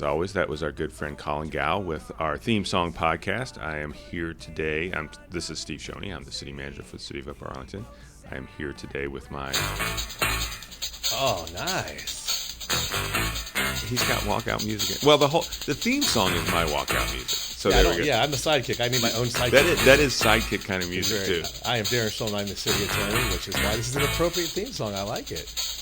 always, that was our good friend Colin Gow with our theme song podcast. I am here today. This is Steve Shoney. I'm the city manager for the city of Upper Arlington. I am here today with my... Oh, nice. He's got walkout music. Well, the theme song is my walkout music. So yeah, there we go. Yeah, I'm the sidekick. I need my own sidekick. That is sidekick kind of music, too. I am Darren Stone. I'm the city attorney, which is why this is an appropriate theme song. I like it.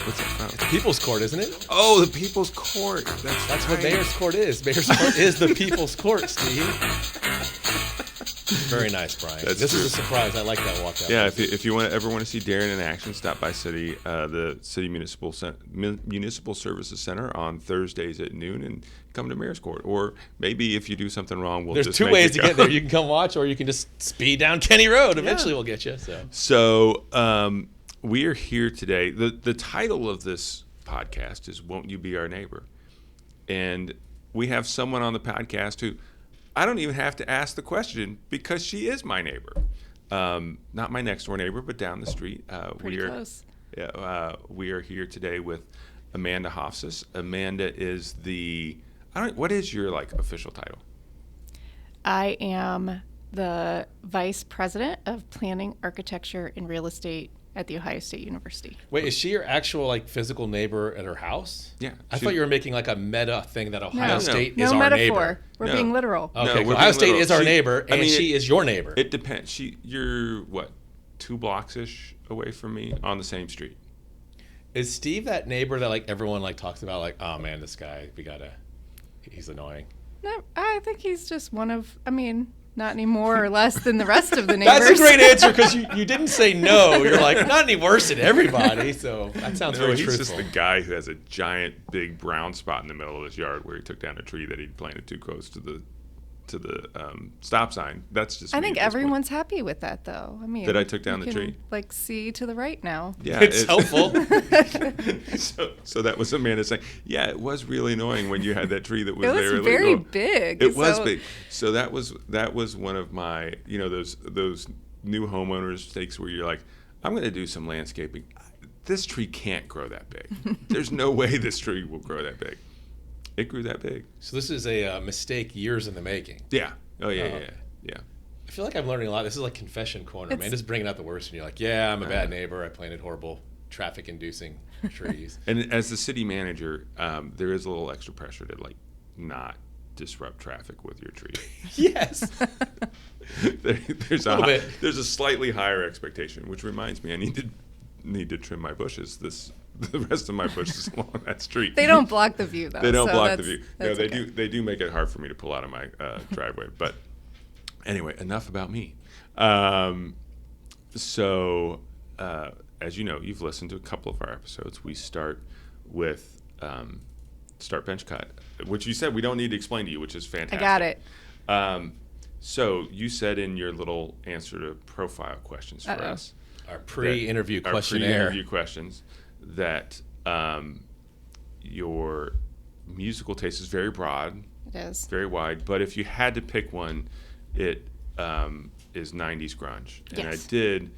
What's it from? It's People's Court, isn't it? Oh, the People's Court. That's right. what Mayor's Court is. Mayor's Court is the People's Court, Steve. Very nice, Brian. This is a surprise. I like that walkout. Yeah, if you ever want to see Darren in action, stop by the City Municipal Services Center on Thursdays at noon and come to Mayor's Court. Or maybe if you do something wrong, There's two ways to get there. You can come watch, or you can just speed down Kenny Road. Eventually, we'll get you. So we are here today. The title of this podcast is "Won't You Be Our Neighbor?" And we have someone on the podcast who I don't even have to ask the question because she is my neighbor. Not my next door neighbor, but down the street. Pretty close. Yeah, we are here today with Amanda Hoffsis. Amanda is what is your official title? I am the Vice President of Planning, Architecture, and Real Estate at The Ohio State University. Wait, is she your actual physical neighbor at her house? Yeah. I thought you were making a meta thing that Ohio State is our our metaphor. neighbor. We're being literal. Okay, Ohio State is our neighbor, and she is your neighbor. It depends. You're 2 blocks-ish away from me on the same street. Is Steve that neighbor that everyone talks about? Oh man, this guy, he's annoying. No, I think he's just one of. Not any more or less than the rest of the neighbors. That's a great answer because you didn't say no. You're not any worse than everybody. So that sounds very truthful. He's just the guy who has a giant, big brown spot in the middle of his yard where he took down a tree that he'd planted too close to the stop sign. That's just. I think everyone's happy with that, though. That I took down the tree. See to the right now. Yeah, it's helpful. so that was Amanda saying, yeah, it was really annoying when you had that tree that was there. It was very big. It was big. So that was one of my those new homeowners mistakes where you're like, I'm going to do some landscaping. This tree can't grow that big. There's no way this tree will grow that big. It grew that big. So this is a mistake years in the making. Yeah. Oh, yeah. I feel like I'm learning a lot. This is Confession Corner, man. Just bringing out the worst. And you're yeah, I'm a bad neighbor. I planted horrible traffic-inducing trees. And as the city manager, there is a little extra pressure to, not disrupt traffic with your tree. Yes. There's a slightly higher expectation, which reminds me, I need to trim my bushes the rest of my bushes along that street. They don't block the view, though. They don't block the view. No, they okay. do. They do make it hard for me to pull out of my driveway. But anyway, enough about me. So, as you know, you've listened to a couple of our episodes. We start with start bench cut, which you said we don't need to explain to you, which is fantastic. I got it. So you said in your little answer to profile questions for us, our pre-interview questionnaire, questions, that your musical taste is very broad. It is. Very wide. But if you had to pick one, it is 90s grunge. And yes. I did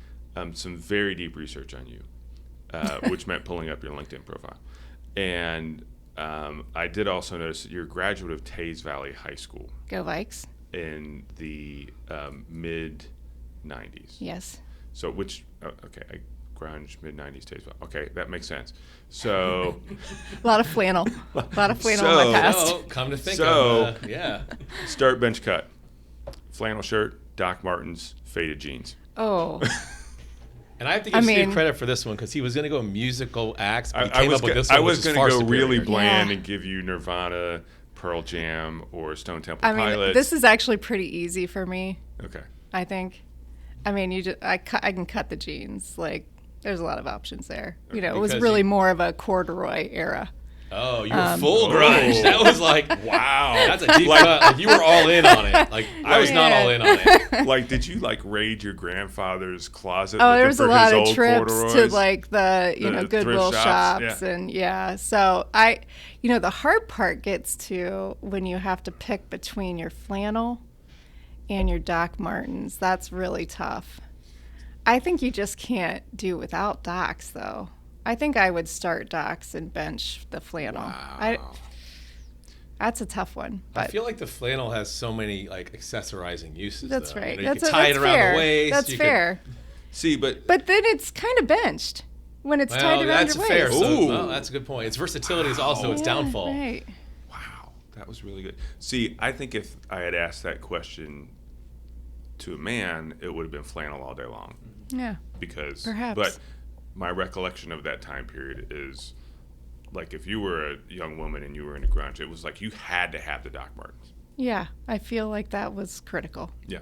some very deep research on you, which meant pulling up your LinkedIn profile. And I did also notice that you're a graduate of Taze Valley High School. Go Vikes. In the mid-90s. Yes. So grunge, mid-90s, Taze Valley. Okay, that makes sense. So a lot of flannel. In my past. So, come to think of start bench cut. Flannel shirt, Doc Martens, faded jeans. Oh. And I have to give Steve credit for this one because he was going to go musical acts, but he came up with this one. I was going to go really bland and give you Nirvana, Pearl Jam, or Stone Temple Pilots. This is actually pretty easy for me. Okay. I think. I can cut the jeans. There's a lot of options there. It was really more of a corduroy era. Oh, you were full grunge. That was wow. That's a deep cut. You were all in on it. I was not all in on it. Did you raid your grandfather's closet? Oh, there was a lot of trips to the Goodwill shops and So the hard part gets to when you have to pick between your flannel and your Doc Martens. That's really tough. I think you just can't do without Docs, though. I think I would start Docs and bench the flannel. Wow. That's a tough one. But I feel like the flannel has so many like accessorizing uses. that's though. right. You That's can tie it around fair. the waist. That's you fair. See, but But then it's kind of benched when it's tied around that's your waist. fair. So, Ooh. well, that's a good point. Its versatility is also its downfall. Right. wow, that was really good. See, I think if I had asked that question to a man, it would have been flannel all day long. Yeah. Because Perhaps. But my recollection of that time period is like if you were a young woman and you were into grunge, it was like you had to have the Doc Martens. Yeah. I feel like that was critical. Yeah.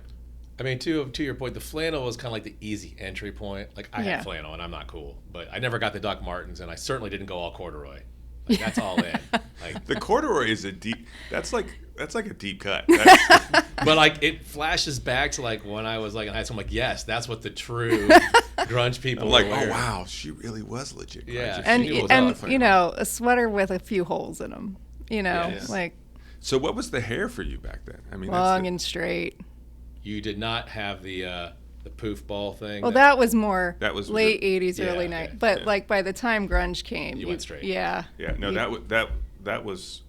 I mean, to your point, the flannel was kind of like the easy entry point. Like I Yeah. had flannel and I'm not cool, but I never got the Doc Martens, and I certainly didn't go all corduroy. Like that's all in. Like, The corduroy is a deep. That's like a deep cut. That's, but like it flashes back to like when I was like in high school. I'm like, yes, that's what the true grunge people I'm like, were oh wearing. wow, she really was legit. Yeah. grunge. And She was and awesome. you know, a sweater with a few holes in them. You know, Yes. like So what was the hair for you back then? I mean, long and straight. You did not have the poof ball thing. Well, that was more That was- late '80s, Yeah, early okay, '90s. But yeah. like by the time grunge came, You went straight. Yeah. yeah. No, that was.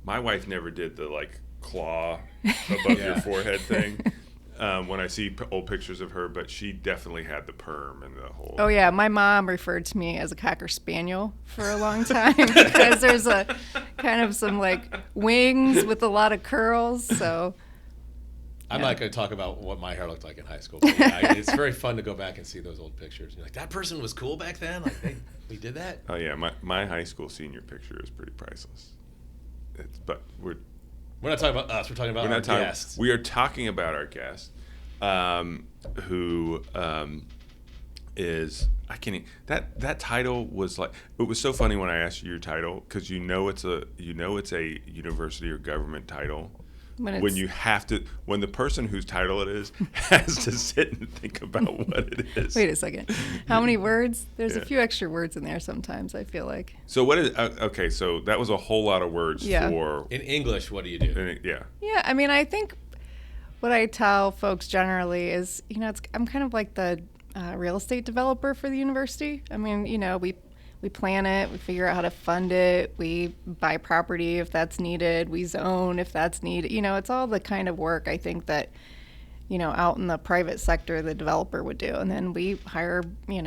My wife never did the like claw above your Yeah. forehead thing. When I see old pictures of her, but she definitely had the perm and the whole. Oh yeah, my mom referred to me as a cocker spaniel for a long time because there's a kind of some like wings with a lot of curls. So I'm yeah. not going to talk about what my hair looked like in high school. But yeah, it's very fun to go back and see those old pictures. And you're like, that person was cool back then. Like we did that. Oh yeah, my high school senior picture is pretty priceless. But we're We're not talking about us. We're talking about we're our not talking. guests. We are talking about our guest, who is I can't. That title was like it was so funny when I asked you your title because it's a university or government title. When you have to, when the person whose title it is has to sit and think about what it is. wait a second, how many words? There's Yeah. a few extra words in there sometimes. I feel like. So what is okay? So that was a whole lot of words Yeah. for. In English, what do you do? Yeah. Yeah, I mean, I think what I tell folks generally is, I'm kind of like the real estate developer for the university. I mean, we plan it, we figure out how to fund it, we buy property if that's needed, we zone if that's needed. It's all the kind of work I think that, out in the private sector the developer would do. And then we hire, we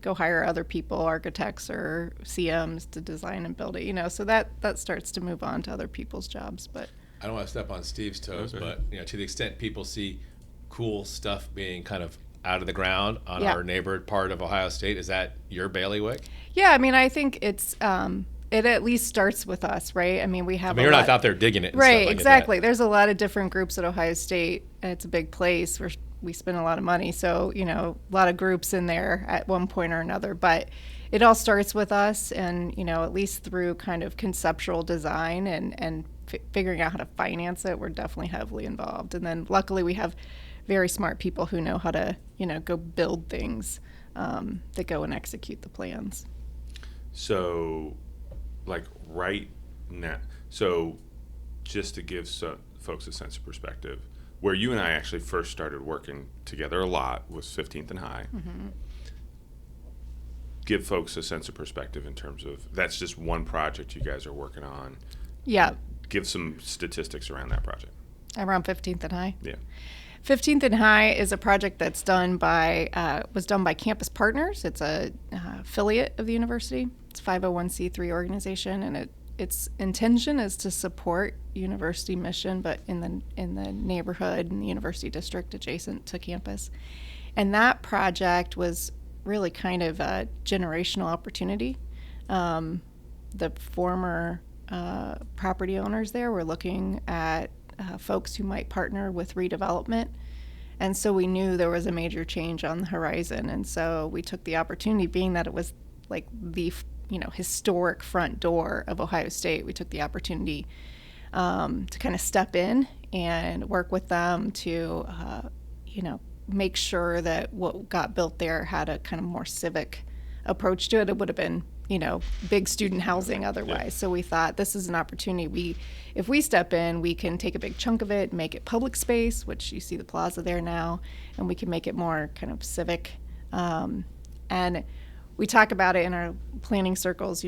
go hire other people, architects or CMs to design and build it, so that starts to move on to other people's jobs. But I don't want to step on Steve's toes, Okay. but to the extent people see cool stuff being kind of out of the ground on Yeah. our neighborhood part of Ohio State, is that your bailiwick? yeah, I mean, I think it's it at least starts with us, right? I mean, we have You're not out there digging it. And right, stuff like exactly. There's a lot of different groups at Ohio State, and it's a big place where we spend a lot of money. So, a lot of groups in there at one point or another. But it all starts with us, and, at least through kind of conceptual design and figuring out how to finance it, we're definitely heavily involved. And then luckily we have very smart people who know how to, go build things that go and execute the plans. So, like right now, so just to give folks a sense of perspective, where you and I actually first started working together a lot was 15th and High. Mm-hmm. Give folks a sense of perspective in terms of that's just one project you guys are working on. Yeah, Give some statistics around that project. around 15th and High. Yeah. 15th and High is a project that's was done by Campus Partners. It's a affiliate of the university. It's a 501c3 organization, and its intention is to support university mission, but in the neighborhood in the university district adjacent to campus. And that project was really kind of a generational opportunity. The former property owners there were looking at folks who might partner with redevelopment. And so we knew there was a major change on the horizon. And so we took the opportunity, being that it was like the historic front door of Ohio State, we took the opportunity to kind of step in and work with them to, make sure that what got built there had a kind of more civic approach to it. It would have been, big student housing otherwise. Yeah. So we thought this is an opportunity. If we step in, we can take a big chunk of it, make it public space, which you see the plaza there now, and we can make it more kind of civic. And we talk about it in our planning circles.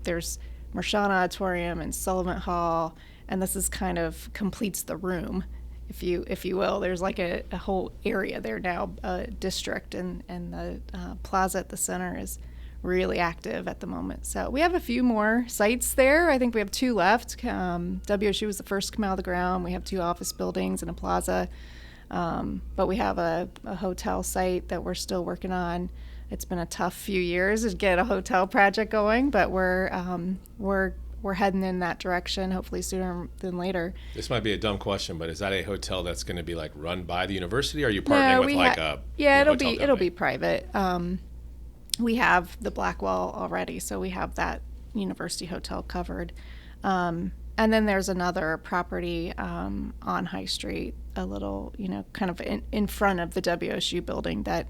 There's Mershon Auditorium and Sullivan Hall, and this is kind of completes the room, if you will. There's like a whole area there now, a district, and the plaza at the center is really active at the moment. So we have a few more sites there. I think we have 2 left. WSU was the first to come out of the ground. We have 2 office buildings and a plaza, but we have a hotel site that we're still working on. It's been a tough few years to get a hotel project going, but we're heading in that direction, hopefully sooner than later. This might be a dumb question, but is that a hotel that's going to be like run by the university, or are you partnering with like a it'll be private. We have the Blackwell already, so we have that university hotel covered. And then there's another property on High Street, a little, kind of in front of the WSU building that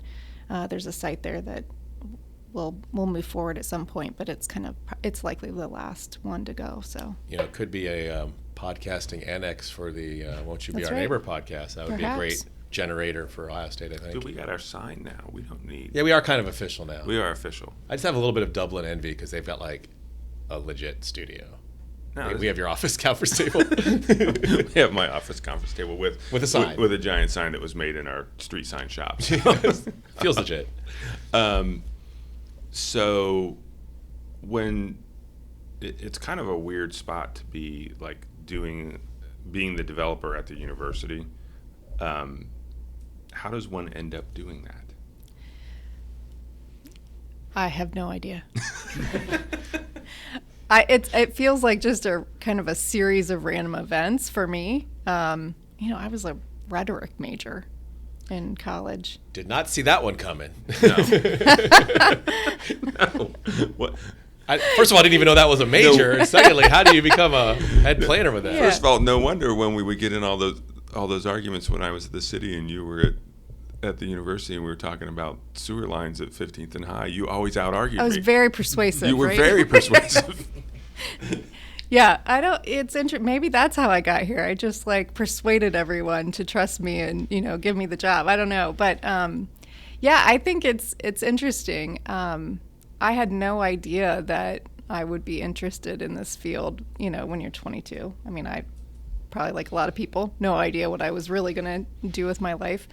there's a site there that we'll move forward at some point, but it's likely the last one to go. So it could be a podcasting annex for the Won't You Be That's Our right. Neighbor podcast. That would Perhaps. be a great generator for Ohio State, I think. Dude, we got our sign now. We don't need. Yeah, we are kind of official now. We are official. I just have a little bit of Dublin envy because they've got like a legit studio. No, We have your office conference table. we have my office conference table with a sign. with a giant sign that was made in our street sign shop. Feels legit. So when it's kind of a weird spot to be like being the developer at the university. How does one end up doing that? I have no idea. It feels like just a kind of a series of random events for me. I was a rhetoric major in college. Did not see that one coming. No. What? First of all, I didn't even know that was a major. And secondly, how do you become a head planner with that? Yeah. First of all, no wonder when we would get in all those arguments when I was at the city and you were at the university and we were talking about sewer lines at 15th and High, you always out-argued me. I was very persuasive. You were right? very persuasive. Yeah, it's interesting. Maybe that's how I got here. I just persuaded everyone to trust me and give me the job. I don't know, but yeah, I think it's interesting. I had no idea that I would be interested in this field. When you're 22, I mean, I probably like a lot of people, no idea what I was really going to do with my life.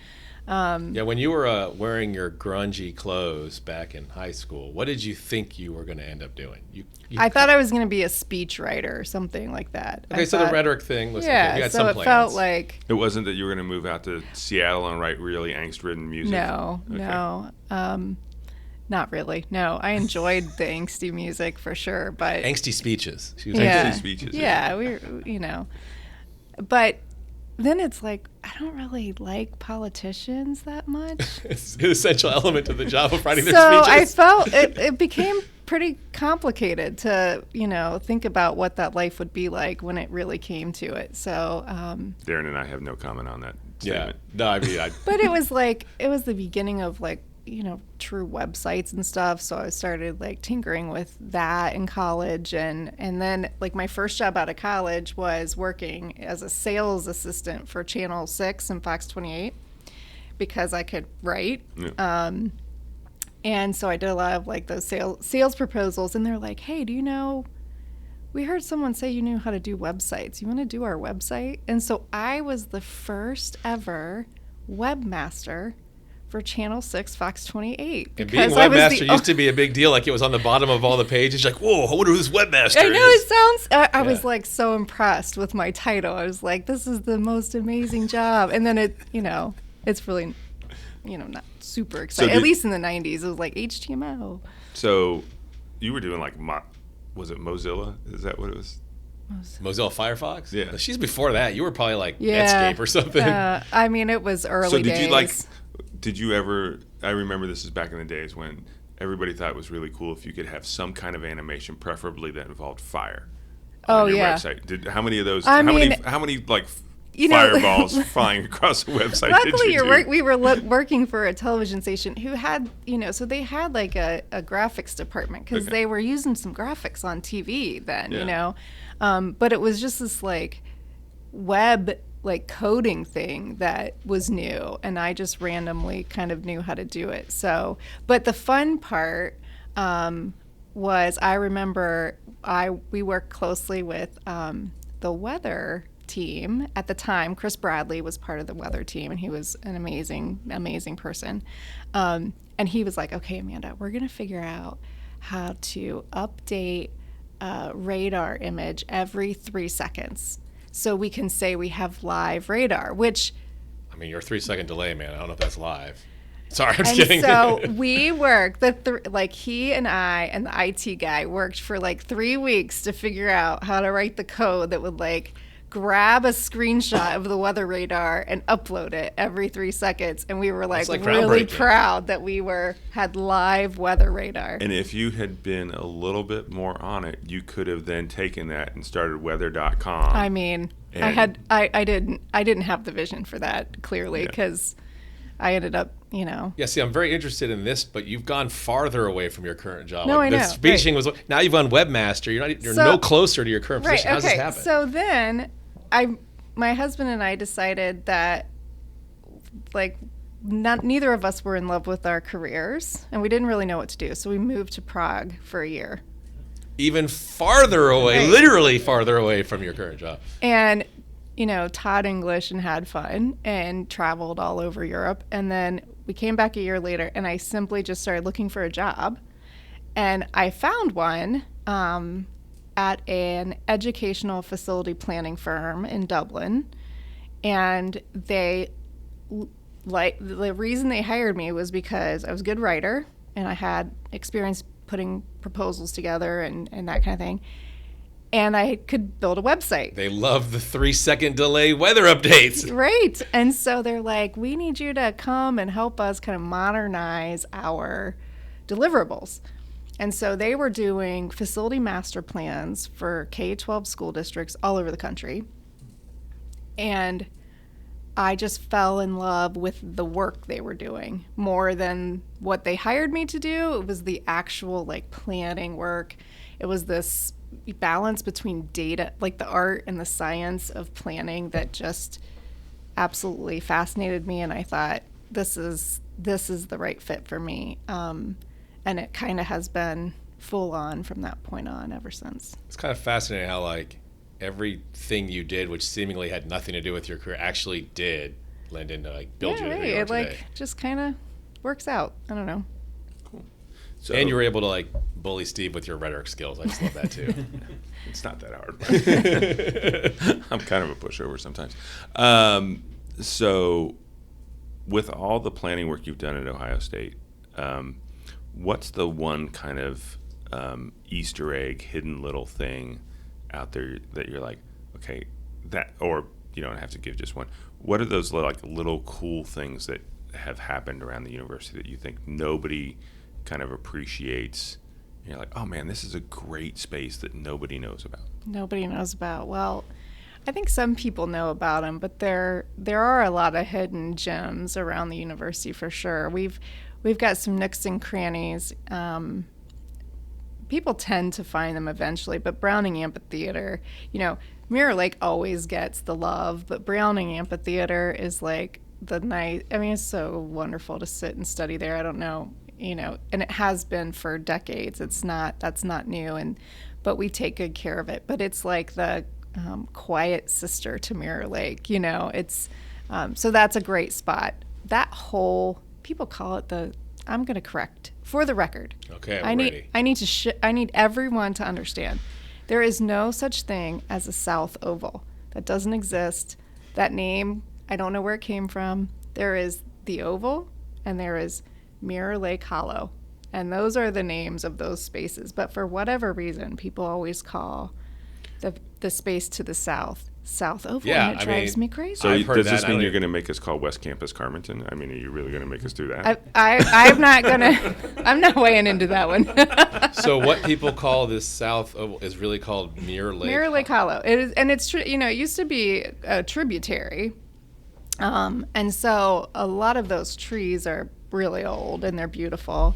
Yeah, when you were wearing your grungy clothes back in high school, what did you think you were going to end up doing? I thought I was going to be a speech writer or something like that. Okay, so the rhetoric thing was, yeah, you had so some it plans. felt like It wasn't that you were going to move out to Seattle and write really angst-ridden music? no, Okay. no, not really. No, I enjoyed the angsty music for sure, but Angsty speeches. She was yeah, angsty speeches, yeah, but then it's like I don't really like politicians that much. It's an essential element of the job of writing So their speeches. I felt it became pretty complicated to think about what that life would be like when it really came to it. So Darren and I have no comment on that Yeah. statement. No, I mean, but it was the beginning of true websites and stuff. So I started tinkering with that in college, and then my first job out of college was working as a sales assistant for Channel 6 and Fox 28 because I could write. Yeah. And so I did a lot of those sales proposals, and they're like, "Hey, we heard someone say you knew how to do websites. You want to do our website?" And so I was the first ever webmaster for Channel 6, Fox 28. and being because I was webmaster used to be a big deal. Like it was on the bottom of all the pages. Like, whoa, I wonder who this webmaster I know is. it sounds. I was Yeah. so impressed with my title. I was like, "This is the most amazing job." And then it's really, not super exciting. At least in the '90s, it was like HTML. So you were doing was it Mozilla? Is that what it was? Mozilla Firefox? Yeah. She's before that. You were probably like Yeah. Netscape or something. I mean, it was early So days. did you ever, I remember this is back in the days when everybody thought it was really cool if you could have some kind of animation, preferably that involved fire on your website. How many of those, how many fireballs flying across the website Luckily, did you do? we were working for a television station who had, so they had a graphics department because Okay. they were using some graphics on TV then, Yeah. But it was just this web coding thing that was new, and I just randomly kind of knew how to do it. So, but the fun part was I remember we worked closely with the weather team at the time. Chris Bradley was part of the weather team, and he was an amazing person. And he was like, okay, Amanda, we're going to figure out how to update radar image every 3 seconds so we can say we have live radar, which... I mean, your 3-second delay, man, I don't know if that's live. Sorry, I'm just and kidding. So we worked, like he and I and the IT guy worked for like 3 weeks to figure out how to write the code that would like grab a screenshot of the weather radar and upload it every 3 seconds. And we were like really proud that we had live weather radar. And if you had been a little bit more on it, you could have then taken that and started weather.com. I mean, I didn't have the vision for that clearly, because I ended up, Yeah, see, I'm very interested in this, but you've gone farther away from your current job. No, I know. Speeching was now you've gone webmaster. You're no closer to your current position. How does this happen? So then, my husband and I decided that, like, neither of us were in love with our careers, and we didn't really know what to do. So we moved to Prague for a year. Even farther away, literally farther away from your current job. And taught English and had fun and traveled all over Europe. And then we came back a year later, and I simply just started looking for a job. And I found one at an educational facility planning firm in Dublin. And the reason they hired me was because I was a good writer and I had experience putting proposals together and that kind of thing. And I could build a website. They love the 3-second delay weather updates. Right. And so they're like, we need you to come and help us kind of modernize our deliverables. And so they were doing facility master plans for K-12 school districts all over the country. And I just fell in love with the work they were doing more than what they hired me to do. It was the actual like planning work. It was this balance between data, like the art and the science of planning, that just absolutely fascinated me. And I thought, this is the right fit for me. And it kind of has been full on from that point on ever since. It's kind of fascinating how like everything you did, which seemingly had nothing to do with your career, actually did lend into like build you who you are today. Like just kind of works out. I don't know. Cool. So, and you were able to like bully Steve with your rhetoric skills. I just love that too. It's not that hard. I'm kind of a pushover sometimes. So with all the planning work you've done at Ohio State, what's the one kind of Easter egg, hidden little thing out there that you're like, okay, that, or you don't have to give just one. What are those like little cool things that have happened around the university that you think nobody kind of appreciates? And you're like, oh man, this is a great space that nobody knows about. Nobody knows about. Well, I think some people know about them, but there are a lot of hidden gems around the university for sure. We've got some nooks and crannies. People tend to find them eventually, but Browning Amphitheater, Mirror Lake always gets the love, but Browning Amphitheater is like it's so wonderful to sit and study there. I don't know, and it has been for decades. That's not new, but we take good care of it. But it's like the quiet sister to Mirror Lake, it's, so that's a great spot. That whole, people call it I'm going to correct for the record. Okay, I need everyone to understand. There is no such thing as a South Oval. That doesn't exist. That name, I don't know where it came from. There is the Oval and there is Mirror Lake Hollow. And those are the names of those spaces. But for whatever reason, people always call the space to the south South Oval, yeah, and it drives me crazy. So does this mean you're going to make us call West Campus Carmenton? I mean, are you really going to make us do that? I'm not weighing into that one. So what people call this South Oval is really called Mirror Lake. Mirror Lake Hollow. It is, and it's it used to be a tributary, and so a lot of those trees are really old and they're beautiful.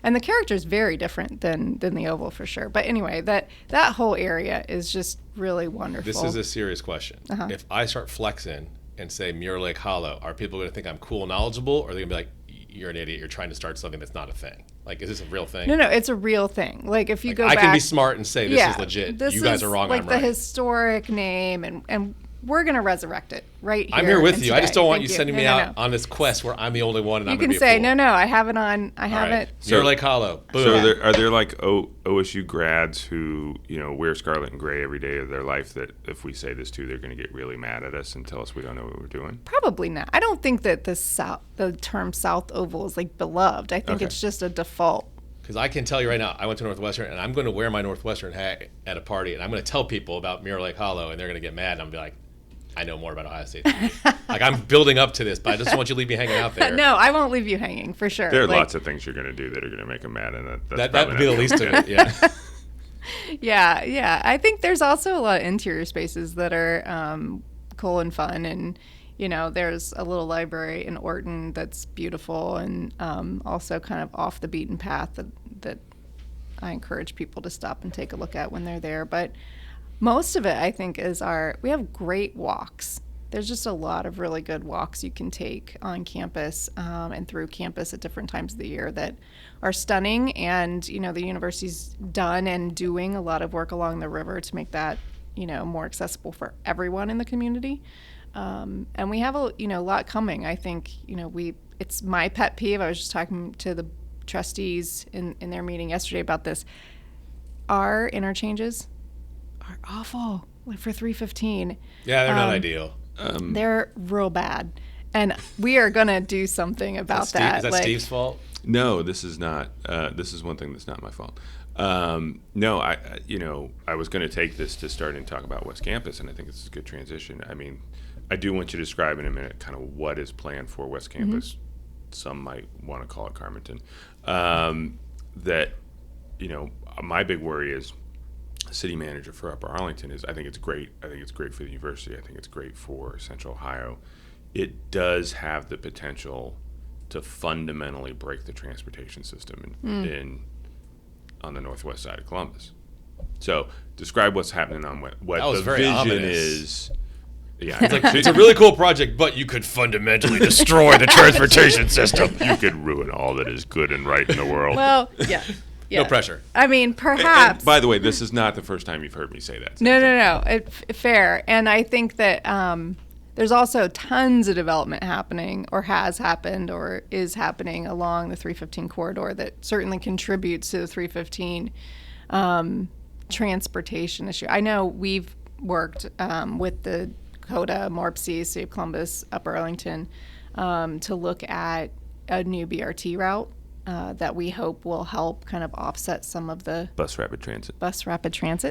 And the character is very different than the Oval for sure. But anyway, that whole area is just really wonderful. This is a serious question. Uh-huh. If I start flexing and say Mirror Lake Hollow, are people going to think I'm cool and knowledgeable, or are they going to be like, you're an idiot. You're trying to start something that's not a thing. Like, is this a real thing? No, it's a real thing. Like, if you Like, go I back, can be smart and say this yeah, is legit. this You guys is are wrong. Like I'm the right. historic name, and we're gonna resurrect it right here. I'm here with and you. I just today. don't want Thank you sending me No, out on this quest where I'm the only one and You I'm going can to be a say fool. no. I have it on. I All have right. it. Mirror Lake Hollow. Boom. So are there like OSU grads who wear scarlet and gray every day of their life that if we say this to, they're going to get really mad at us and tell us we don't know what we're doing? Probably not. I don't think that the term South Oval is like beloved. I think Okay. it's just a default. Because I can tell you right now, I went to Northwestern, and I'm going to wear my Northwestern hat at a party, and I'm going to tell people about Mirror Lake Hollow, and they're going to get mad, and I'm going to be like, I know more about Ohio State than you. Like, I'm building up to this, but I just don't want you to leave me hanging out there. No, I won't leave you hanging for sure. There are Like, lots of things you're going to do that are going to make them mad, and that's That would be the probably least not of it, yeah. Yeah. I think there's also a lot of interior spaces that are cool and fun, and there's a little library in Orton that's beautiful, and also kind of off the beaten path that I encourage people to stop and take a look at when they're there. But most of it, I think, is we have great walks. There's just a lot of really good walks you can take on campus and through campus at different times of the year that are stunning. And, the university's done and doing a lot of work along the river to make that, more accessible for everyone in the community. And we have a lot coming. I think, it's my pet peeve. I was just talking to the trustees in their meeting yesterday about this. Our interchanges are awful, like for 315. Yeah, they're not ideal. They're real bad, and we are gonna do something about that. Is that Steve's fault? No, this is not. This is one thing that's not my fault. No, I was going to take this to start and talk about West Campus, and I think it's a good transition. I mean, I do want you to describe in a minute kind of what is planned for West Campus. Mm-hmm. Some might want to call it Carmenton. My big worry is city manager for Upper Arlington is I think it's great. I think it's great for the university. I think it's great for Central Ohio. It does have the potential to fundamentally break the transportation system on the northwest side of Columbus. So describe what's happening on what the vision ominous. is. Yeah, it's a really cool project, but you could fundamentally destroy the transportation system. You could ruin all that is good and right in the world. Well, yeah. No pressure. I mean, perhaps. And by the way, this is not the first time you've heard me say that. No. Fair. And I think that there's also tons of development happening or has happened or is happening along the 315 corridor that certainly contributes to the 315 transportation issue. I know we've worked with the CODA, MORPC, City of Columbus, Upper Arlington to look at a new BRT route that we hope will help kind of offset some of the Bus rapid transit.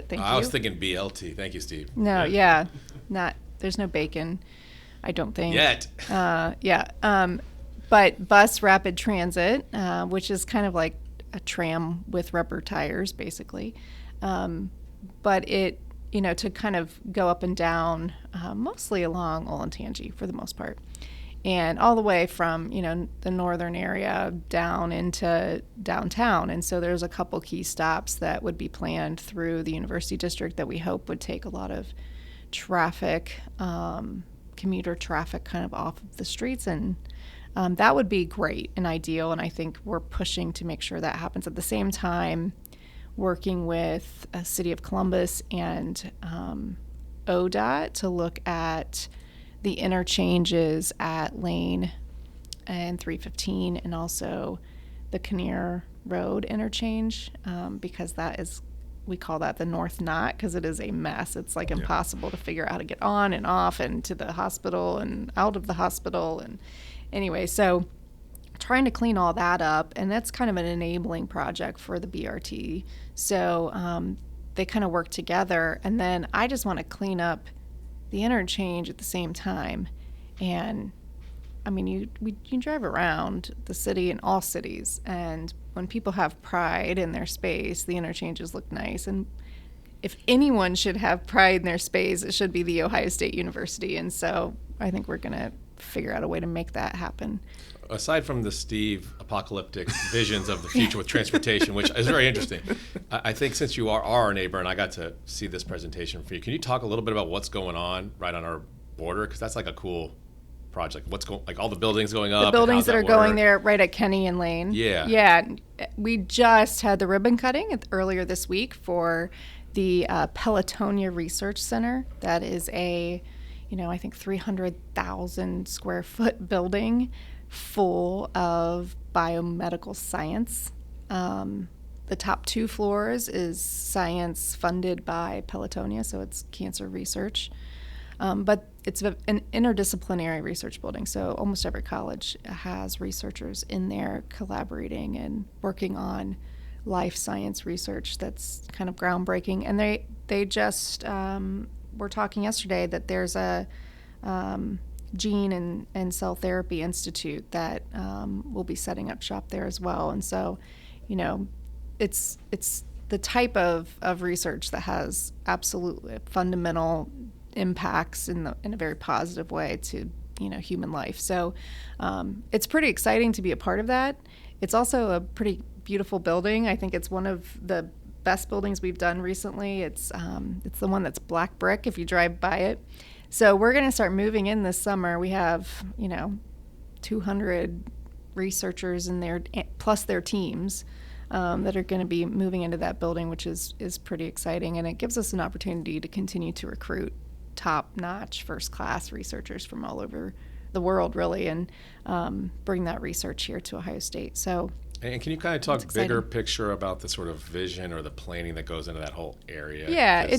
Thank you. I was thinking BLT. Thank you, Steve. No, yeah. There's no bacon, I don't think. Yet. But bus rapid transit, which is kind of like a tram with rubber tires, basically. But it, to kind of go up and down, mostly along Olentangy for the most part. And all the way from, the northern area down into downtown. And so there's a couple key stops that would be planned through the University District that we hope would take a lot of traffic, commuter traffic kind of off of the streets. And that would be great and ideal. And I think we're pushing to make sure that happens at the same time, working with City of Columbus and ODOT to look at the interchanges at Lane and 315 and also the Kinnear Road interchange because we call that the North Knot because it is a mess. It's like impossible to figure out how to get on and off and to the hospital and out of the hospital. And anyway, so trying to clean all that up, and that's kind of an enabling project for the BRT. So they kind of work together, and then I just want to clean up the interchange at the same time. And I mean, you drive around the city in all cities, and when people have pride in their space, the interchanges look nice. And if anyone should have pride in their space, it should be the Ohio State University. And so I think we're going to figure out a way to make that happen. Aside from the Steve apocalyptic visions of the future with transportation, which is very interesting, I think since you are our neighbor and I got to see this presentation for you, can you talk a little bit about what's going on right on our border? Because that's like a cool project? What's going, like all the buildings going up? The and buildings how's that are work? going there right at Kenny and Lane. Yeah. Yeah. We just had the ribbon cutting earlier this week for the Pelotonia Research Center. That is a, I think 300,000 square foot building full of biomedical science. The top 2 floors is science funded by Pelotonia, so it's cancer research. But it's an interdisciplinary research building, so almost every college has researchers in there collaborating and working on life science research that's kind of groundbreaking. And they just were talking yesterday that there's a gene and cell therapy institute that will be setting up shop there as well. And so, it's the type of research that has absolutely fundamental impacts in a very positive way to human life. So it's pretty exciting to be a part of that. It's also a pretty beautiful building. I think it's one of the best buildings we've done recently. It's the one that's black brick if you drive by it. So we're going to start moving in this summer. We have 200 researchers in there plus their teams that are going to be moving into that building, which is pretty exciting, and it gives us an opportunity to continue to recruit top-notch, first-class researchers from all over the world, really, and bring that research here to Ohio State. So, and can you kind of talk bigger picture about the sort of vision or the planning that goes into that whole area? Yeah,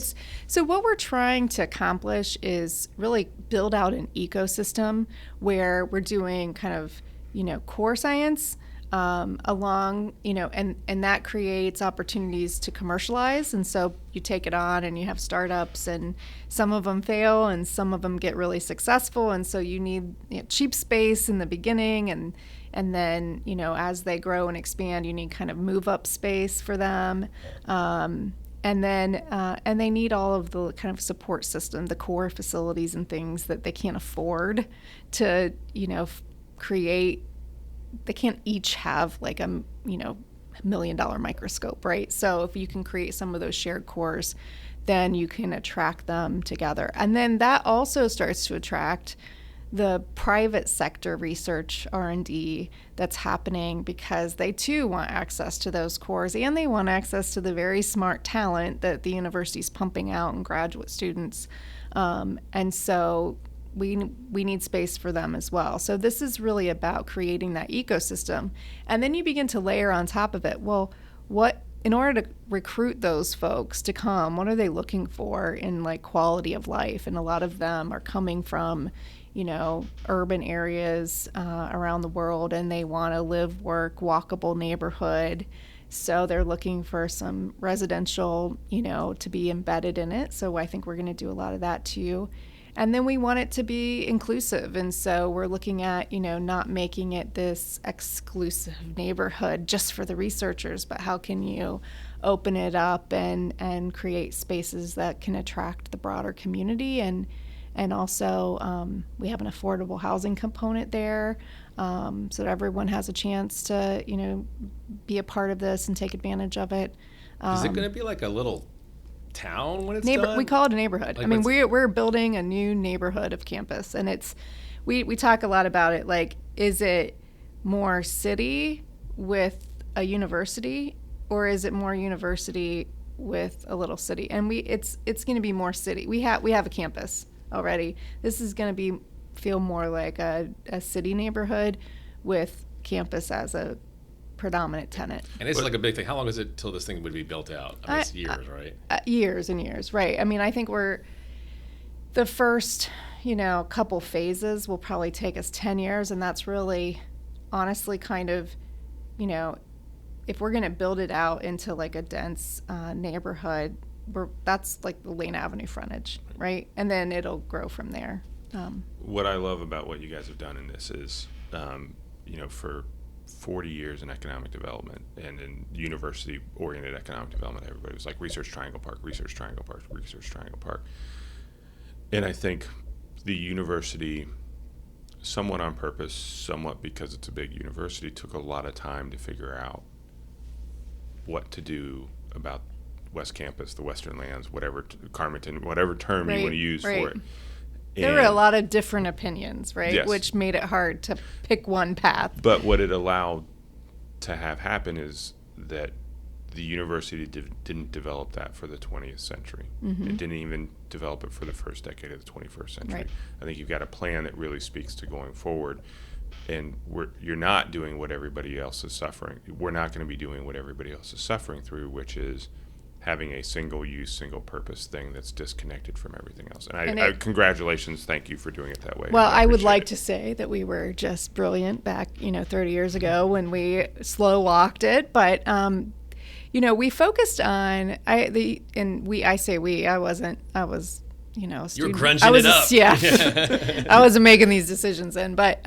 so what we're trying to accomplish is really build out an ecosystem where we're doing kind of core science along, and that creates opportunities to commercialize. And so you take it on and you have startups, and some of them fail and some of them get really successful. And so you need cheap space in the beginning, and then, as they grow and expand, you need kind of move up space for them. And they need all of the kind of support system, the core facilities and things that they can't afford to, create. They can't each have like a $1 million microscope, right? So if you can create some of those shared cores, then you can attract them together. And then that also starts to attract the private sector research R&D that's happening, because they too want access to those cores, and they want access to the very smart talent that the university's pumping out and graduate students. And so we need space for them as well. So this is really about creating that ecosystem. And then you begin to layer on top of it, well, in order to recruit those folks to come, what are they looking for in like quality of life? And a lot of them are coming from, urban areas around the world, and they want to live, work, walkable neighborhood. So they're looking for some residential, to be embedded in it. So I think we're going to do a lot of that too. And then we want it to be inclusive. And so we're looking at, not making it this exclusive neighborhood just for the researchers, but how can you open it up and create spaces that can attract the broader community. And also we have an affordable housing component there, so that everyone has a chance to, be a part of this and take advantage of it. Is it going to be like a little town when it's done? We call it a neighborhood. Like, I mean, we're building a new neighborhood of campus, and we talk a lot about it. Like, is it more city with a university, or is it more university with a little city? And it's going to be more city. We have a campus already. This is going to feel more like a city neighborhood with campus as a predominant tenant. And it's like a big thing. How long is it till this thing would be built out? I mean, it's years, right? Years and years, right. I mean, I think the first, couple phases will probably take us 10 years, and that's really, honestly, kind of, if we're going to build it out into like a dense neighborhood, that's like the Lane Avenue frontage, right? And then it'll grow from there. What I love about what you guys have done in this is, for 40 years in economic development and in university-oriented economic development, everybody was like Research Triangle Park, Research Triangle Park, Research Triangle Park. And I think the university, somewhat on purpose, somewhat because it's a big university, took a lot of time to figure out what to do about West Campus, the Western Lands, whatever, Carmenton, whatever term you want to use for it. There were a lot of different opinions, right? Yes. Which made it hard to pick one path. But what it allowed to have happen is that the university didn't develop that for the 20th century. Mm-hmm. It didn't even develop it for the first decade of the 21st century. Right. I think you've got a plan that really speaks to going forward. And you're not doing what everybody else is suffering. We're not going to be doing what everybody else is suffering through, which is having a single-use, single-purpose thing that's disconnected from everything else. And congratulations, thank you for doing it that way. Well, I would like it. to say that we were just brilliant back, 30 years ago when we slow walked it. But, we focused on, I was, a You were student. crunching it up. Yeah. I wasn't making these decisions then. But,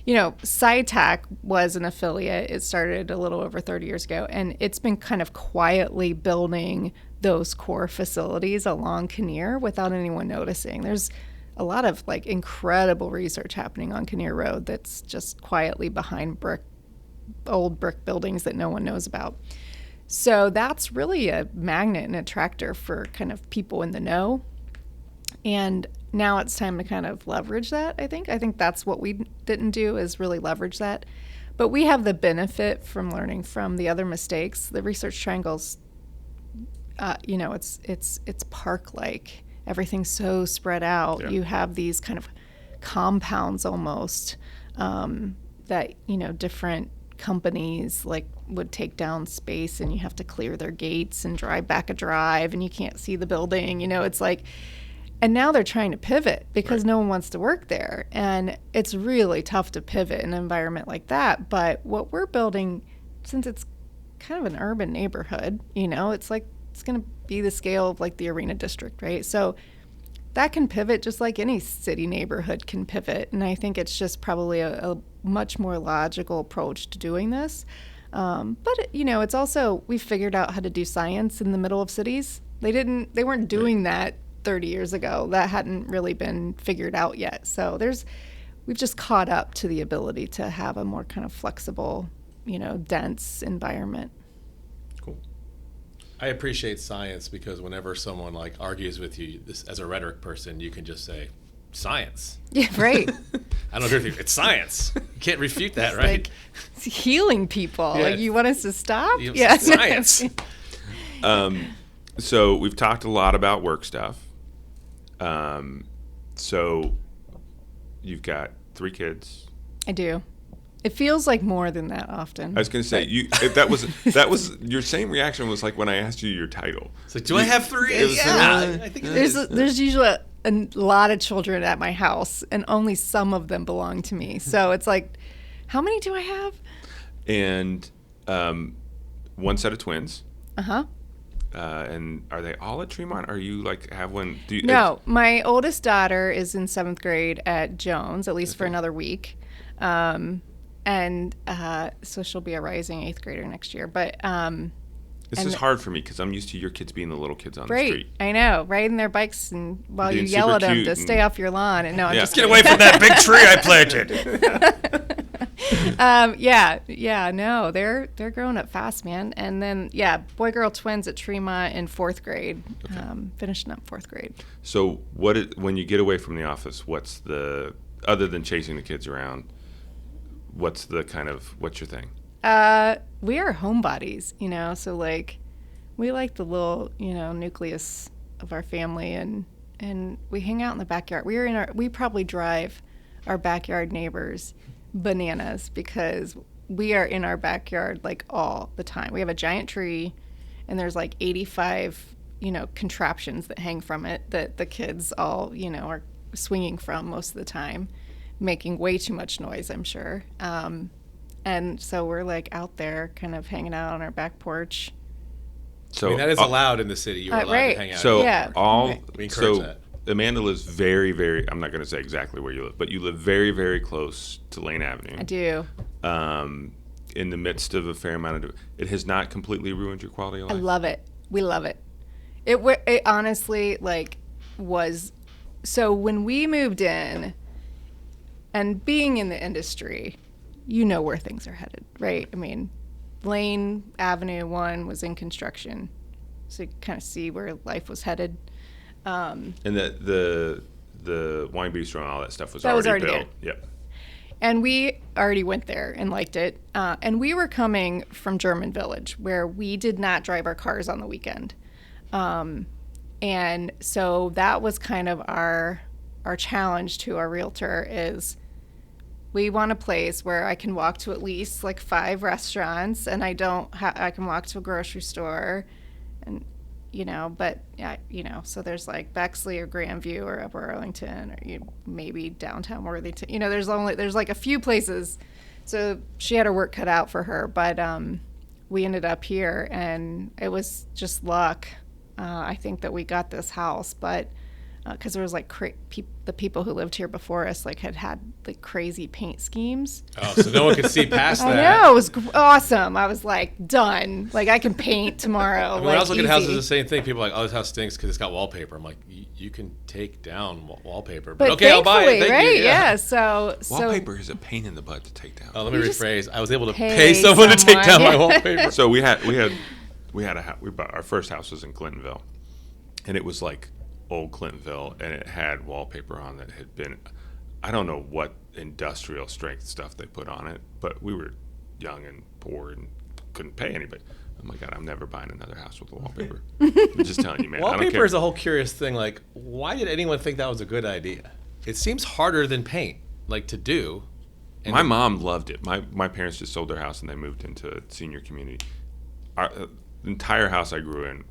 SciTech was an affiliate. It started a little over 30 years ago, and it's been kind of quietly building those core facilities along Kinnear without anyone noticing. There's a lot of incredible research happening on Kinnear Road that's just quietly behind old brick buildings that no one knows about. So that's really a magnet and attractor for kind of people in the know. And now it's time to kind of leverage that, I think. I think that's what we didn't do, is really leverage that. But we have the benefit from learning from the other mistakes. The research triangles, it's park-like. Everything's so spread out. Yeah. You have these kind of compounds almost that, different companies would take down space, and you have to clear their gates and drive back a drive, and you can't see the building. It's like... And now they're trying to pivot because no one wants to work there. And it's really tough to pivot in an environment like that. But what we're building, since it's kind of an urban neighborhood, it's going to be the scale of the Arena District, right? So that can pivot just like any city neighborhood can pivot. And I think it's just probably a much more logical approach to doing this. But, it's also, we've figured out how to do science in the middle of cities. They weren't doing that 30 years ago. That hadn't really been figured out yet. So we've just caught up to the ability to have a more kind of flexible, dense environment. Cool. I appreciate science because whenever someone argues with you, as a rhetoric person, you can just say, science. Yeah, right. I don't agree with you. It's science. You can't refute that, right? It's healing people. Yeah. You want us to stop? Yeah. Science. So we've talked a lot about work stuff. So you've got 3 kids. I do. It feels like more than that often. I was going to say that was your same reaction was like when I asked you your title. It's like, do I have 3? Yeah. I think it is. There's usually a lot of children at my house, and only some of them belong to me. So it's like, how many do I have? And one set of twins. Uh-huh. And are they all at Tremont? Or you have one? No, my oldest daughter is in 7th grade at Jones, at least for another week. So she'll be a rising 8th grader next year. But this is hard for me because I'm used to your kids being the little kids on the street. I know, riding their bikes and while Being you yell at super them cute to stay off your lawn. And no, I'm just Get away from that big tree I planted. No, they're growing up fast, man. And then boy girl twins at Tremont in 4th grade, finishing up 4th grade. So when you get away from the office, other than chasing the kids around, what's your thing? We are homebodies, so we like the little, nucleus of our family, and we hang out in the backyard. We probably drive our backyard neighbors bananas because we are in our backyard all the time. We have a giant tree, and there's 85 contraptions that hang from it that the kids all are swinging from most of the time, making way too much noise, I'm sure. And so we're out there kind of hanging out on our back porch. So that is allowed in the city. You're allowed to hang out. So We encourage that. Amanda lives very, very, I'm not going to say exactly where you live, but you live very, very close to Lane Avenue. I do. In the midst of a fair amount of, it has not completely ruined your quality of life? I love it. We love it. It honestly was, so when we moved in, and being in the industry, where things are headed, right? I mean, Lane Avenue 1 was in construction, so you kind of see where life was headed. And the the wine bistro and all that stuff was That was already already built. Yep. And we already went there and liked it. And we were coming from German Village, where we did not drive our cars on the weekend. And so that was kind of our challenge to our realtor is we want a place where I can walk to at least like 5 restaurants, and I can walk to a grocery store, and but so there's like Bexley or Grandview or Upper Arlington or maybe downtown Worthington. There's like a few places. So she had her work cut out for her, but we ended up here, and it was just luck. I think that we got this house, but because there was like the people who lived here before us had like crazy paint schemes. Oh, so no one could see past that. I know, it was awesome. I was like, done. Like I can paint tomorrow. When I was looking at houses, the same thing. People are like, oh, this house stinks because it's got wallpaper. I'm like, you can take down wallpaper, but okay, I'll buy it. Thank right? you. Yeah. So wallpaper is a pain in the butt to take down. Oh, let me rephrase. I was able to pay someone to take down my wallpaper. So we bought our first house was in Clintonville, and it was like old Clintonville, and it had wallpaper on that had been, I don't know what industrial strength stuff they put on it, but we were young and poor and couldn't pay anybody. Oh my God, I'm never buying another house with wallpaper. I'm just telling you, man. Wallpaper is a whole curious thing. Like, why did anyone think that was a good idea? It seems harder than paint, like to do. And my mom loved it. My parents just sold their house and they moved into a senior community. The entire house I grew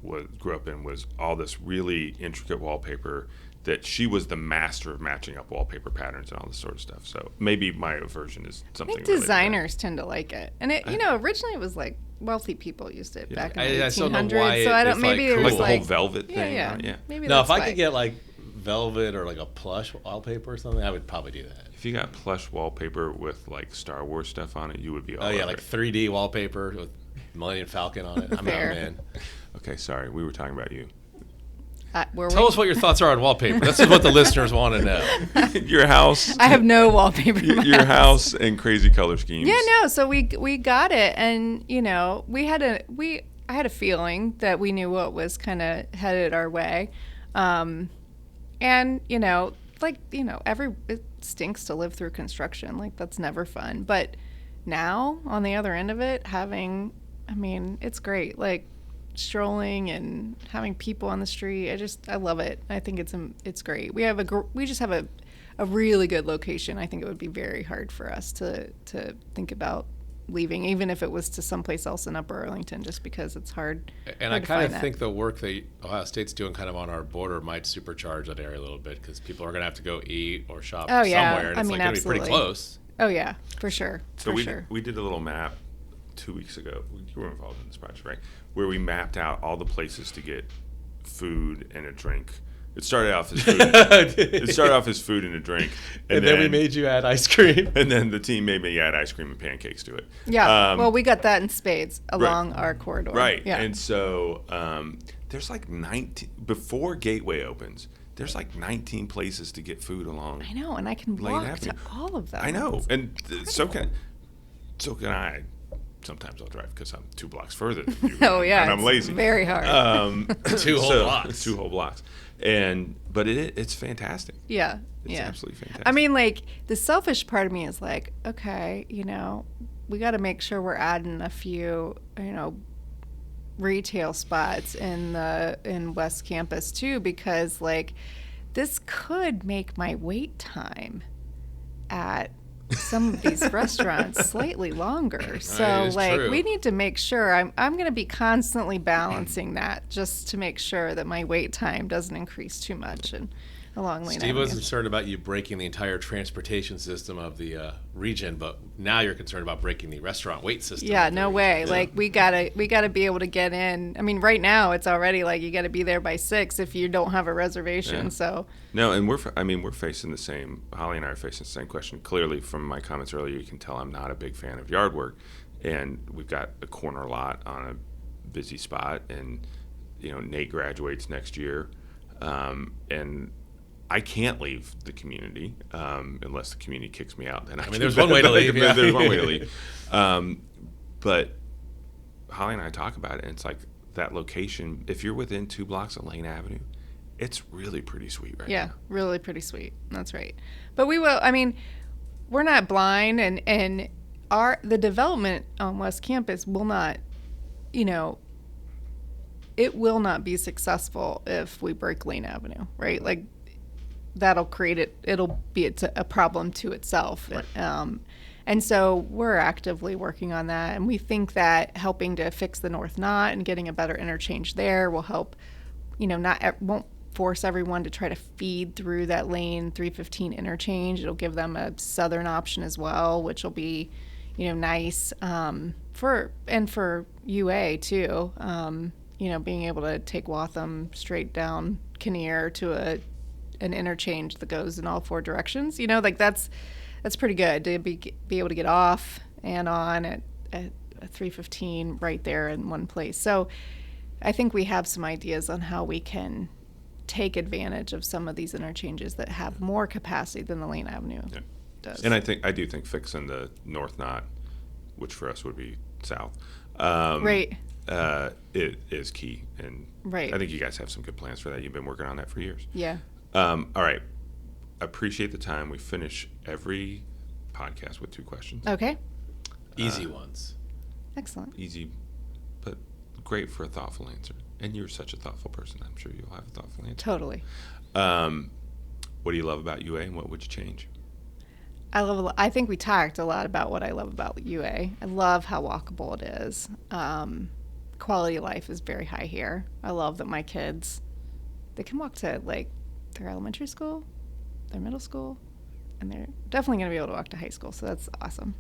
up in was all this really intricate wallpaper that she was the master of matching up wallpaper patterns and all this sort of stuff. So maybe my aversion is something. I think designers tend to like it, and originally it was like wealthy people used it back in the 1800s. still don't know why so I don't. it's Maybe like it was the like whole velvet thing. Yeah. Maybe no, that's if I why. could get like velvet or like a plush wallpaper or something, I would probably do that. If you got plush wallpaper with like Star Wars stuff on it, you would be all Oh yeah, over like it. 3D wallpaper with Millennium Falcon on it. I'm out, man. Okay, sorry, we were talking about you. Tell us what your thoughts are on wallpaper. This is what the listeners want to know. Your house. I have no wallpaper. In my your house and crazy color schemes. Yeah, no. So we got it, and I had a feeling that we knew what was kind of headed our way, and it stinks to live through construction. Like that's never fun. But now on the other end of it, it's great. Like strolling and having people on the street. I love it. I think it's great. We just have a really good location. I think it would be very hard for us to think about leaving, even if it was to someplace else in Upper Arlington, just because it's hard. And I kind of think the work that Ohio State's doing kind of on our border might supercharge that area a little bit because people are going to have to go eat or shop somewhere, and it's going to be pretty close. Oh yeah, for sure. So we did a little map 2 weeks ago. You were involved in this project, right? Where we mapped out all the places to get food and a drink. It started off as food. And a drink, and then we made you add ice cream. And then the team made me add ice cream and pancakes to it. Yeah. Well, we got that in spades along our corridor. Right. Yeah. And so there's like 19 before Gateway opens. There's like 19 places to get food along. I know, and I can walk to all of them. I know, and so can I. Sometimes I'll drive because I'm 2 blocks further than you. Oh yeah, and I'm lazy. Very hard. 2 whole blocks. 2 whole blocks, but it's fantastic. Yeah, it's absolutely fantastic. I mean, like the selfish part of me is like, okay, we got to make sure we're adding a few, retail spots in West Campus too, because like this could make my wait time at some of these restaurants slightly longer. So true. We need to make sure I'm going to be constantly balancing that just to make sure that my wait time doesn't increase too much and along Lane Steve Avenue. was concerned about you breaking the entire transportation system of the region, but now you're concerned about breaking the restaurant wait system. Yeah, no way. Yeah. Like we gotta be able to get in. I mean, right now it's already like you got to be there by 6 if you don't have a reservation. Yeah. So no, and we're facing the same. Holly and I are facing the same question. Clearly, from my comments earlier, you can tell I'm not a big fan of yard work, and we've got a corner lot on a busy spot, and Nate graduates next year, and I can't leave the community unless the community kicks me out. Then there's one way to leave. Yeah. There's one way to leave. But Holly and I talk about it, and it's like that location. If you're within 2 blocks of Lane Avenue, it's really pretty sweet right Yeah, now. really pretty sweet. That's right. But we will. I mean, we're not blind, and the development on West Campus will not, it will not be successful if we break Lane Avenue, right? Like that'll create it. It'll be a problem to itself. Right. And so we're actively working on that, and we think that helping to fix the North Knot and getting a better interchange there will help. Won't force everyone to try to feed through that lane 315 interchange. It'll give them a southern option as well, which will be, nice for UA too. Being able to take Waltham straight down Kinnear to an interchange that goes in all four directions. That's pretty good to be able to get off and on at 315 right there in one place. So I think we have some ideas on how we can take advantage of some of these interchanges that have more capacity than the Lane Avenue does. And I do think fixing the North Knot, which for us would be south, right. It is key. And Right. I think you guys have some good plans for that. You've been working on that for years. Yeah. All right. Appreciate the time. We finish every podcast with 2 questions. Okay. Easy ones. Excellent. Easy, but great for a thoughtful answer. And you're such a thoughtful person. I'm sure you'll have a thoughtful answer. Totally. What do you love about UA, and what would you change? I think we talked a lot about what I love about UA. I love how walkable it is. Quality of life is very high here. I love that my kids, they can walk to like their elementary school, their middle school, and they're definitely going to be able to walk to high school. So that's awesome.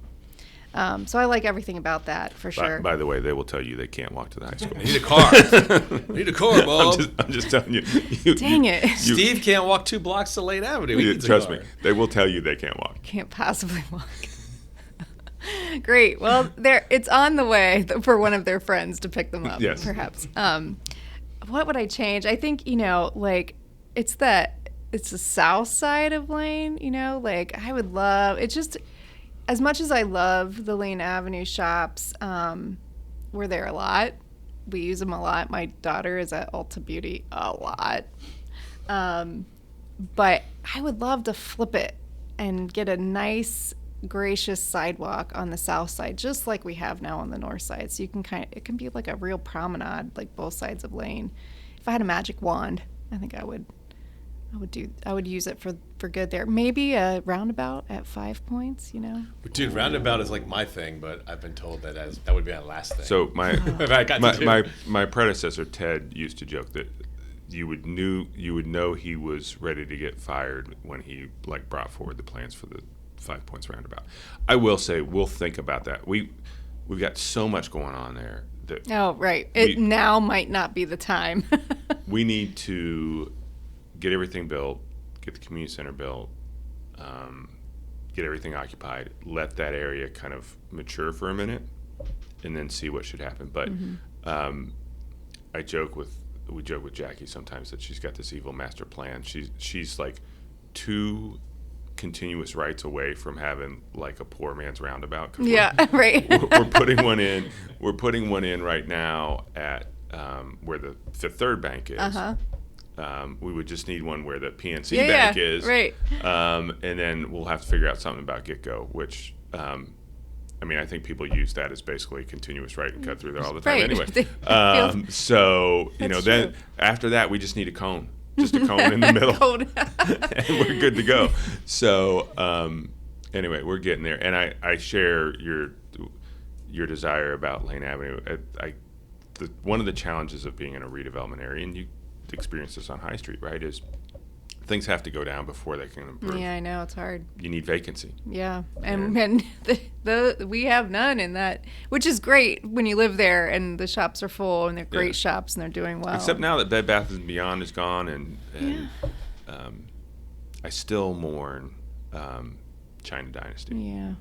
So I like everything about that for sure. By the way, they will tell you they can't walk to the high school. I need a car. I need a car, Bob. I'm just telling you. Dang it. Steve can't walk 2 blocks to Lane Avenue. He needs a Trust car. me, they will tell you they can't walk. Can't possibly walk. Great. Well, it's on the way for one of their friends to pick them up, Yes. perhaps. What would I change? I think, it's the south side of Lane, I would love, it's just, as much as I love the Lane Avenue shops, we're there a lot. We use them a lot. My daughter is at Ulta Beauty a lot. But I would love to flip it and get a nice, gracious sidewalk on the south side, just like we have now on the north side. So you can it can be like a real promenade, like both sides of Lane. If I had a magic wand, I think I would use it for good there. Maybe a roundabout at 5 points, Dude, roundabout is like my thing, but I've been told that that would be my last thing. So If I got to do. my predecessor Ted used to joke that you would know he was ready to get fired when he brought forward the plans for the 5 points roundabout. I will say we'll think about that. We've got so much going on there that Oh, right. It now might not be the time. we need to get everything built, get the community center built, get everything occupied, let that area kind of mature for a minute, and then see what should happen. But we joke with Jackie sometimes that she's got this evil master plan. She's like 2 continuous rights away from having like a poor man's roundabout. Yeah, right. We're putting one in. We're putting one in right now at where the Fifth Third Bank is. Uh-huh. We would just need one where the PNC Yeah, Bank yeah, is. right. And then we'll have to figure out something about Get-Go, which, I think people use that as basically a continuous right and cut through there all the time Right. anyway. So, That's then true. after that, we just need a cone. Just a cone in the middle. Cone. And we're good to go. So, anyway, we're getting there. And I share your desire about Lane Avenue. One of the challenges of being in a redevelopment area, and you experience this on High Street, right, is things have to go down before they can improve. Yeah, I know. It's hard. You need vacancy. Yeah. And we have none in that, which is great when you live there and the shops are full and they're great shops and they're doing well. Except now that Bed Bath & Beyond is gone, and I still mourn China Dynasty. Yeah,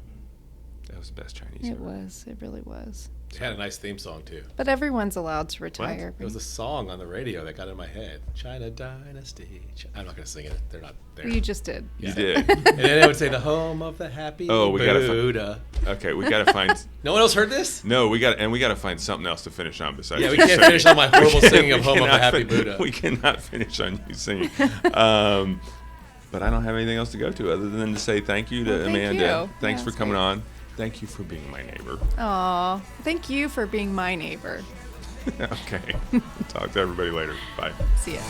That was the best Chinese it ever. was. It really was. It had a nice theme song too. But everyone's allowed to retire. It was a song on the radio that got in my head. China Dynasty. I'm not going to sing it. They're not there. You just did. You did. And then they would say the home of the happy Buddha. Okay, we gotta find. No one else heard this? No, we gotta find something else to finish on besides. Yeah, we you can't singing. finish on my horrible singing of We Home of the cannot Happy Buddha. We cannot finish on you singing. But I don't have anything else to go to other than to say thank you to Well, thank Amanda. you. Thanks Yeah, for it's coming great. on. Thank you for being my neighbor. Aw, thank you for being my neighbor. Okay. Talk to everybody later. Bye. See ya.